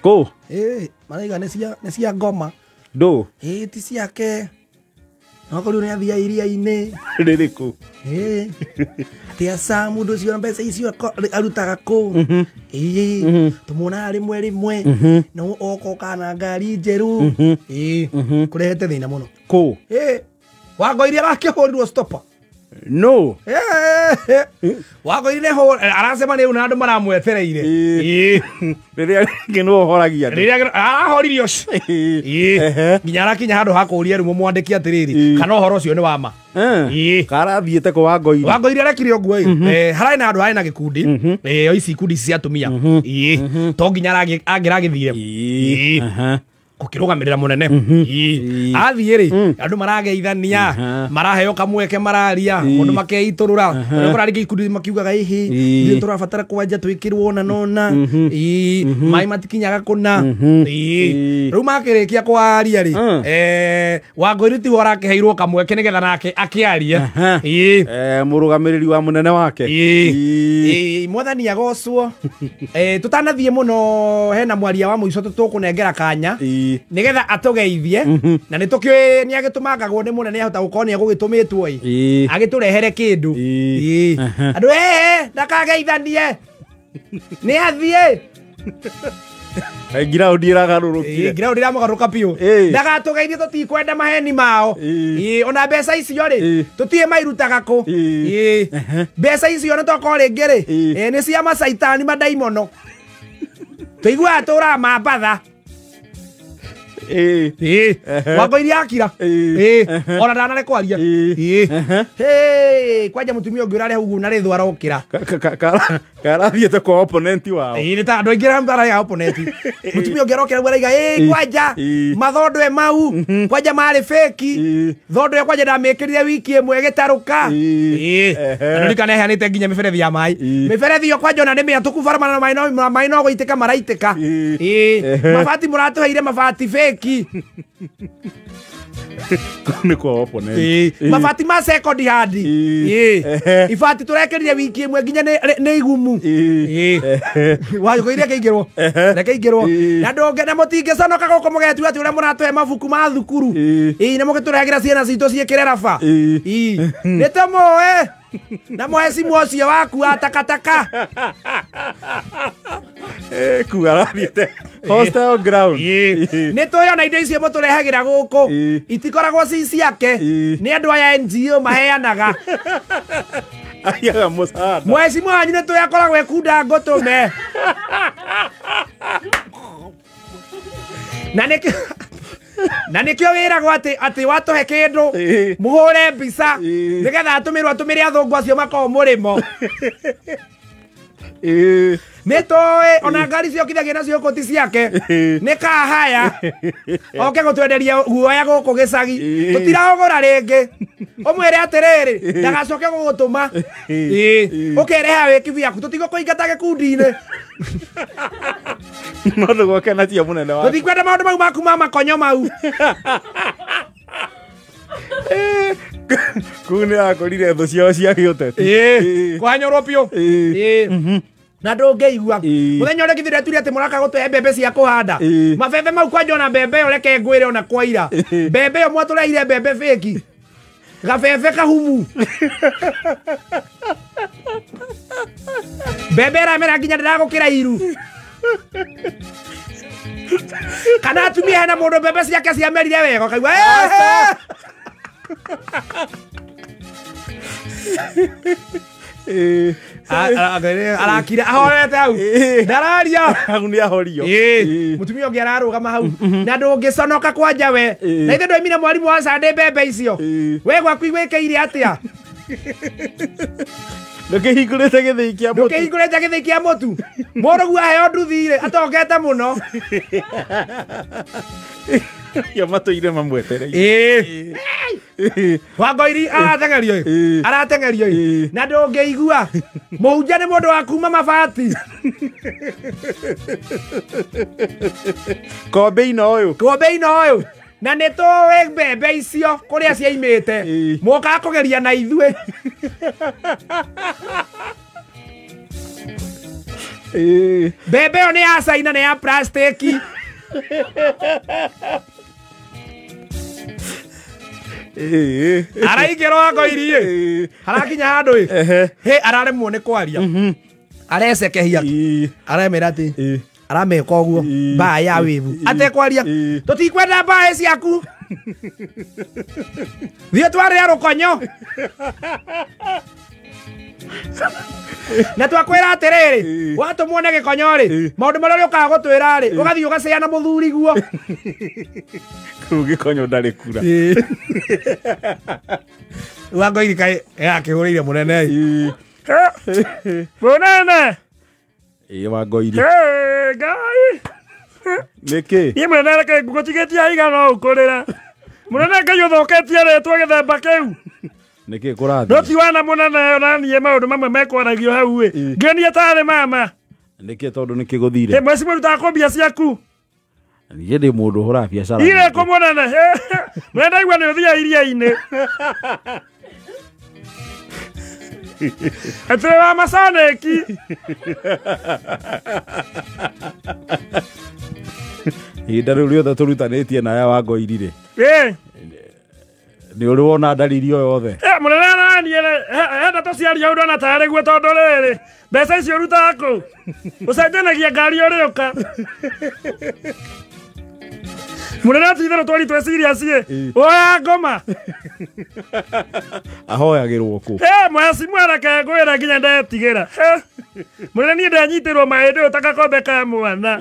Ko? Maraiga nĩ cia ngoma. Ndũ? Ti ciake. No kũrĩ nĩ athia iria-inĩ. Rĩrĩkũ? Atĩ aca mũndũ ũcio mbeca icio arutaga kũ? Tũmuonaga rĩmwe no oka na ngari njerũ. Kũrehete thĩna mũno. Kũ? Wangũire arakĩhũrirwo stopper. No. Wangũire aracema nĩ na andũ maramwetereire. Rĩrĩa rĩngĩ nĩ ũhoragia. Rĩrĩa arahoririo. Nginya arakinya handũ ha kũũria rĩmwe mwandĩki atĩrĩrĩ kana ũhoro ũcio nĩ wa ma. Karathiĩte kũ Wangũire? Wangũire arekire ũguo hararĩ na andũ harĩ na gĩkundi ici ikundi cia atumia to nginya angĩragĩthire gũkĩrũgamĩrĩra mũnene athiĩ rĩ andũ marageithania maraheo kamweke mararia mũndũ makeitũrũra kũrarĩ ikundi makiugaga ithuĩ tũrabatara kwanja twĩkĩrwo na nona maĩ matikinyaga kũna rĩu makĩrĩkia kwaria rĩ Wangũire tiwe arakĩheirwo kamweke nĩgetha nake akĩaria mũrũgamĩrĩri wa mũnene wake mwathani agocwo tũtanathiĩ mũno hena mwaria wa mũico tũkũnengera kanya nigetha atugeithie na nĩtũkĩoĩ nĩ agĩtũmangagwo nĩ mũnene ahota gũkorwo nĩ agũgĩtũmĩtwo agĩtũrehere kĩndũ andũ ndakageithanie nĩ athiĩ Giraũndi ĩragarũrũkire. Giraũndi ĩramũgarũrũka biũ. Ndagatũgeithie tũtikwenda maheni mao. Ona mbeca icio rĩ tũtirĩ mairutaga kũ. Mbeca icio nĩ tokorwo rĩngĩ rĩ nĩ cia macaitani mandaimono. Tũiguaga tũraga mambatha. Wangũire akira ona ndanare kwaria kwanja mũtumia ũngĩ ũrarĩ hau na rĩthwa arokĩra karathiĩte kwa opponent wao nĩ ta andũ aingĩ rambaraya opponent mũtumia ũngĩ arokĩra araiga kwanja mathondwe mau kwanja marĩ fake thondwe kwanja ndamĩkĩrire wiki ĩmwe ĩgĩtarũka andũ nĩkanehanĩte nginya mĩberethi ya maĩ mĩberethi ĩyo kwanja ona nĩ mĩatũku barabara maĩ no gũitĩka maraitĩka mabati mũratũheire mabati fake nĩ kwa opponent mabati ma second hand ibati tũrekerire wiki ĩmwe nginya nĩ igumu Wangũire akaingĩrwo na ndũngĩ na mũtingĩconoka gũkũ mũgetua atĩ ũrĩa mũratũhe mabuku ma thukuru nĩ mũgĩtũrehagĩra ciana citũ ciĩkĩre raba nĩ tũmũĩ na mũhecimu ũcio waku wa takataka kuga arathiĩte hostile ground nĩ tũĩ ona indo icio mũtũrehagĩra gũkũ itikoragwo ci ciake nĩ andũ aya NGO maheanaga aiaga mũcara mũhecimu wanyu nĩ tũĩ akoragwo ekunda ngũtũme na nĩkĩo wĩragwo atĩ watũhe kĩndũ mũhũre mbica nĩgetha atũmĩre athũngũ acio makorwo mũrĩmo nĩ tũĩ ona ngari ciokithagia nacio kũti ciake nĩ kahaya oke gũtwenderia guoya gũkũ gĩcagi tũtirahũgũra rĩngĩ ũmwĩre atĩrĩrĩ ndagacoke gũgũtũma ũkereha wĩkibi yaku tũtigũkũingata gĩkundi-inĩ no ndũgoke na cia mũnene waku tũtikwenda maũndũ mau maku ma makonyo mau kũu nĩ akorire thũ ciao cia gĩũteti kwanyorwo biũ na ndũngĩigua mũthenya ũrĩa githire tuire atĩ mũraka gũtũhe mbembe cia kũhanda mabebe mau kwanja ona mbembe ĩyo reke ngwĩre ona kwaira mbembe ĩyo mwatũreire mbembe fĩki gabebe kahumu mbembe ĩramera nginya ndĩragũkĩra iru kana atumia hena mũndũ mbembe ciake ciamerire wega ũkaigua arakira ahorete hau ndararia hau nĩ ahorio mũtumia ũngĩ ararũgama hau na ndũngĩconoka kwanja we na ithe ndũimire mwarimũ wa Sunday mbembe icio we gwaku igwĩkĩire atĩa ndũkĩhingũrĩte gĩthĩi kĩa mũtu mũrũguo aheo nduthi-rĩ atongete mũno ya matũire mamwetereire Wangũire aratengerio na ndũngĩigua mũhunjia nĩ mũndũ wa kuma mabati kombe-inĩ ũyũ na nĩ tũĩ mbembe icio kũrĩa ciaimĩte mũkaga kũgeria na ithuĩ Mbembe ĩyo nĩ ya China, nĩ ya plastic. Araingĩrwo Ngoiri harakinya handũ araremwo nĩ kwaria, arecekehia, aremera atĩ arameka ũguo mbaa ya wĩvu atekwaria, tũtikwenda mbaa ciaku, thiĩ twarĩa rũkonyo na twakwĩra atĩrĩrĩ, watũmwo nĩ gĩkonyo rĩ, maũndũ marĩa ũkaga gũtwĩra rĩ, ũgathiĩ ũgaceana mũthuri guo. Kũu gĩkonyo ndarĩ kura. Wa Ngoiri kaĩ akĩhũrĩire mũnene. Mũnene. Wa Ngoiri. Ngai. Nĩkĩ? Niĩ mũnene reke ngũtigetie aiga no ũkũrĩra. Mũnene Ngai ũthũketie rĩtwa gĩthemba kĩu. Nĩkĩ kũrathiĩ? No ti wana mũnene ona niĩ maũndũ mamwe mekwaragio hau ĩ. Ngĩonia tarĩ mama. Nĩkĩ tondũ nĩ kĩgũthire? Mweci mũrutaga kũ mbia ciaku? Niĩ ndĩ mũndũ ũhũraga biacara. Ire kũ mũnene? Ndaigua nĩ ũthiaga iria-inĩ. Atĩ wa maconeki. Ihinda rĩu rĩothe tũrutanĩtie na aya wa Ngoiri rĩ. Nĩ ũrĩ wona ndariri o yothe? Mũnene araniĩ henda tũciaria ũndũ ona tarĩ guo tondũ rĩrĩ mbeca icio ũrutaga kũ? Ũcenjanagia ngari ũrĩũka. Mũnene ti-itherũ twari twĩ serious ĩ, woya ngoma. Ahoyagĩrwo kũ? Mweci mwareke ngwĩra nginya ndetigĩra. Mũnene niĩ ndenyitĩrwo mahĩndĩ ũyũ ta gakombe ka mwana.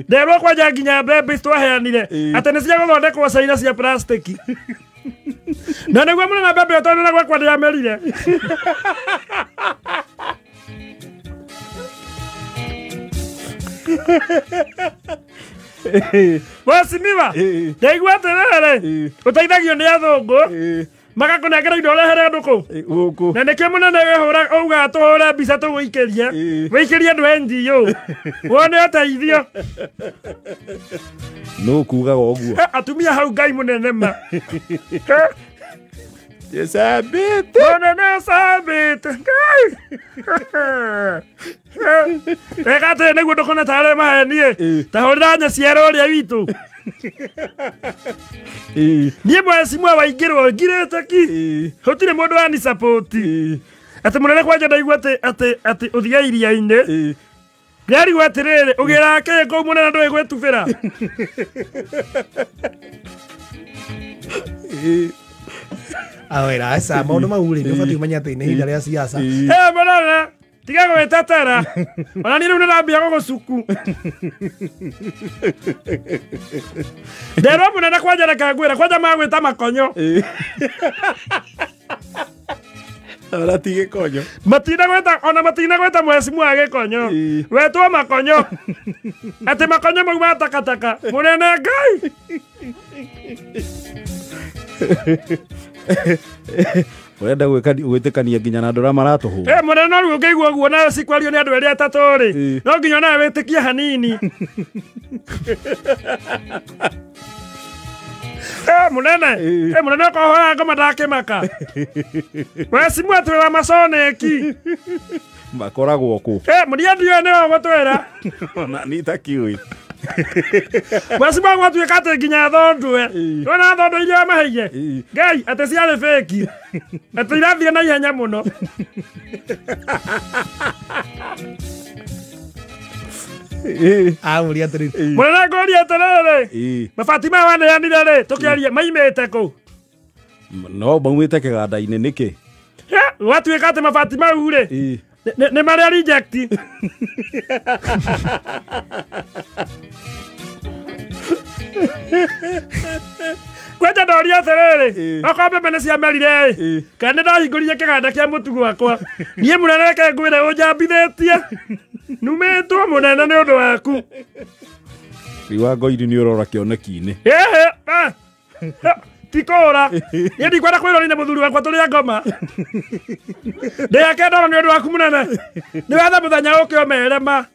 Nderwo kwanja nginya mbembe twaheanire atĩ nĩ cia gũthondekwo China cia plastic. Na nĩguo mũnene mbembe ĩyo tondũ na gwakwa ndĩamerire. Wasimiwa, ndaigua atĩrĩrĩ, ũteithagio nĩ athũngũ magakũnengera indo ũrehere andũ kũ? Na nĩkĩo mũnene wĩhũra auga tũhũre mbica tũgũikĩrie, wĩikĩrie andũ NGO wone ũteithio. Nũ kugaga ũguo? Atumia hau Ngai mũnene ma. Sabete. Mũnene sabete. Reka atĩ nĩguo ndũkona tarĩ maheni ta hũrĩra nyaciara ũrĩa witũ. Niĩ mweci mwe waingĩrwo ngirĩte ki, gũtirĩ mũndũ wani support. Atĩ mũnene kwanja ndaigua atĩ ũthiga iria-inĩ. Nĩarigwo atĩrĩrĩ, ũgĩraga kĩ kũu mũnene ndũĩ gwĩtubĩra? Awĩra aca maũndũ mau rĩ, nĩũbatiĩ ũmenye atĩ nĩ ihinda rĩa siasa. Mũnene tiga gwĩtetera, ona niĩ rĩu nĩrambia gũgũcuku. Nderwo mũnene kwanja reke ngwĩra, kwanja magwĩta makonyo. Ona ti gĩkonyo. Matinagwĩta mweci mwa gĩkonyo, wetwo makonyo. Atĩ makonyo mau ma takataka. Mũnene Ngai. Ũrenda gwĩtĩkania nginya na andũ arĩa maratũhũra. Mũnene no rĩu ũngĩigua ũguo na cikwario nĩ andũ erĩ atatũ rĩ, no nginya nawe wĩtĩkie hanini. Mũnene ũkohora ngoma ndakĩmaka. Mweci mwe twĩ wa maconeki. Makoragwo kũ? Mũniandi ũyũ nĩwe ũgũtwĩra. Ona niĩ itakiũĩ. Mweci mwe gwatuĩka atĩ nginya thondwe. Wona thondwe iria maheire. Ngai atĩ ciarĩ fake. Atĩ irathire na ihenya mũno. Amũria atĩrĩrĩ. Mũnene ngũria atĩrĩrĩ. Mabati maya waneanire rĩ, tũkĩaria maimĩte kũ? No maumĩte kĩganda-inĩ nĩkĩ? Gwatuĩka atĩ mabati mau rĩ, nĩ marĩa reject. Kwanja ndoria atĩrĩrĩ, okorwo mbembe nĩ ciamerire ĩ, kana nĩ ndahingũrire kĩganda kĩa mũtu gwakwa. Niĩ mũnene reke ngwĩre ũnjambithĩtie. Numĩtwo mũnene nĩ ũndũ waku. Rĩu wa Ngoiri nĩ ũrora kĩoneki-inĩ. Ti kũũra. Niĩ ndikwenda kwĩrorire mũthuri wakwa tũrĩa ngoma. Ndĩake ndoro nĩ ũndũ waku mũnene. Nĩ wethe mũthenya ũkĩ ũmere ma.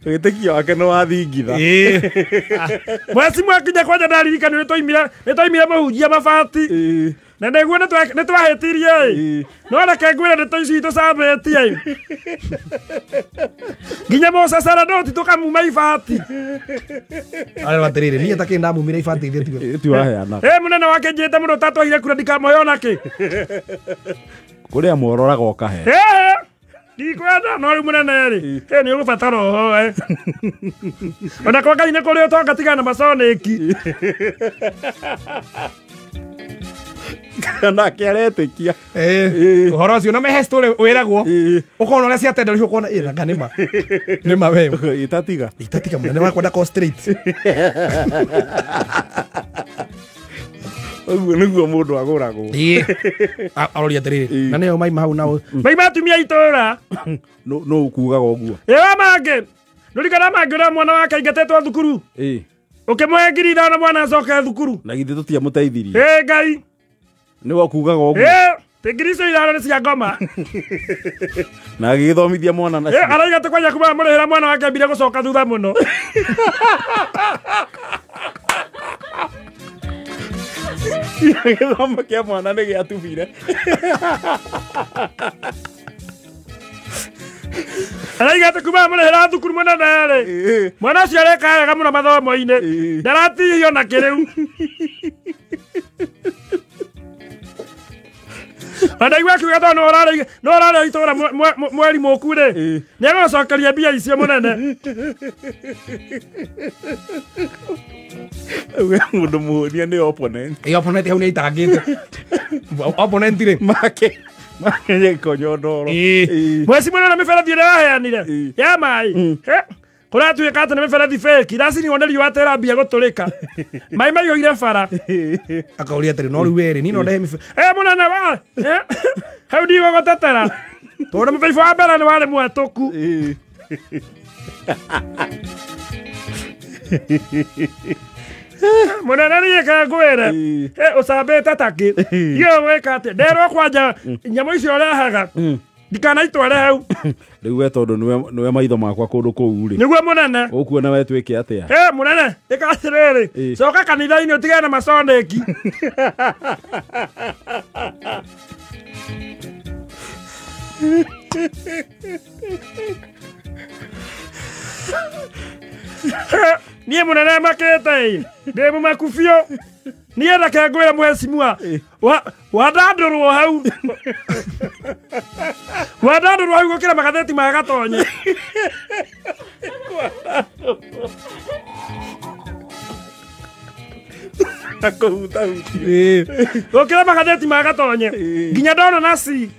Wĩtĩkio wake nĩ wathingitha. Mweci mwakinya kwanja ndaririkana nĩ twaimire mũhunjia mabati. Na nĩguo nĩtwahĩtirie no reke ngwĩre ndeto ici tũcambĩtie nginya mũcacaranoti tũkamuma ibati atirĩrĩ niĩ takĩ ndamumire ibati ithuĩ tiwaheana mũnene wake njĩte mũndũ tatwahire kura ndikamoyo nakĩ kũrĩa mororaga ũkahe ndikwenda no rĩu mũnene-rĩ nĩ ũgũbatara ũhoe ona kwa Ngai nĩ kũrĩ ũtonga na maconĩki nake aretĩkia ũhoro ũcio na mehe story wĩragwo ũkona ũrĩa ciatenda rĩu ũkona ĩranga nĩma we itatiga mũnene wakwa ndako straight ũguo nĩguo mũndũ agũragwo arori atĩrĩrĩ na nĩo maima hau nao maima atumia itũra no ukugaga ũguo wa mangĩ ndũrikana mangĩ ũrĩa mwana wake aingatĩtwo thukuru ũkĩmũhe 5,000 mwana acoke thukuru na githĩ tũtiamũteithirie Ngai nĩwe ukugaga ũguo ngiri icio 5 nĩ cia ngoma na agĩgĩthomithia mwana nacio araiga tũkwanja kuma mũrĩhĩra mwana wake ambire gũcoka thutha mũno gĩthomo kĩa mwana nĩ gĩatubire araiga kuma mũrĩhĩra thukuru mũnene-rĩ mwana ũcio areka wega mũno mathomo-inĩ ndaratihio na kĩrĩu Andaigua akiuga tondũ no ũrarĩa itũra mweri mũku-rĩ nĩagũcokeria mbia icio mũnene mũndũ mũhũnia nĩ opponent opponent hau nĩ aitangĩte opponent-rĩ make konyondoro mweci mũnene mĩberethi ĩrĩa yaheanire ya maĩ kũratuĩka atĩ nĩ mĩberethi fake racinirwo nĩ riũa atĩ mbia gũtũrĩka maĩ maiyũire bara akauria atĩrĩ no rĩu werĩ niĩ no ndehe mũnene wa hau ndigũgũtetera tondũ mũbaibũ wa mbere nĩ warĩ mwatũku mũnene niĩ kangwĩre ũcambĩte takĩ iyo gwĩka atĩ nderwo kwanja nyamũ icio ũrehaga ndikanaitware hau rĩu we tondũ nĩwe maitho makwa kũndũ kũu-rĩ nĩguo mũnene ũkuona we twĩke atĩa mũnene ĩka atĩrĩrĩ coka kanitha-inĩ ũtigane na maconeki niĩ mũnene makĩte ndĩ mũmaku biũ niĩ reke ngwĩre mheshimiwa wandandũrwo hau gũkĩra magathĩti ma gatonye gũkĩra magathĩti ma gatonye nginya ndona naci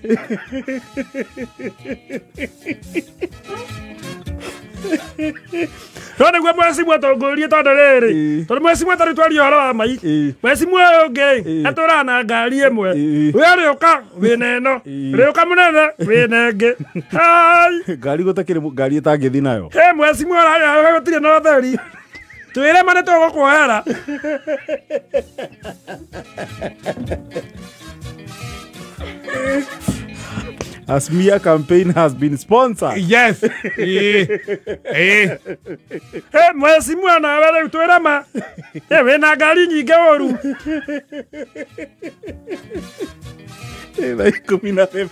no nĩguo mwecimu atongũrie tondũ rĩrĩ tondũ mwecimu atarĩ twaria ũhoro wa mai mwecimu ũyũ ũngĩ atũraga na ngari ĩmwe we rĩũka wĩna ĩno rĩũka mũnene wĩna ĩngĩ ngari gũtakĩrĩ ngari ĩtangĩthi nayo mwecimu ũrarĩa gũtirĩ na ũtheri twĩre ma nĩtũgũkuohera Asmia campaign has been sponsored. Yes. Mwecimu nawe rĩu twĩre ma wĩna ngari nyingĩ ũru Thaa 10 na 5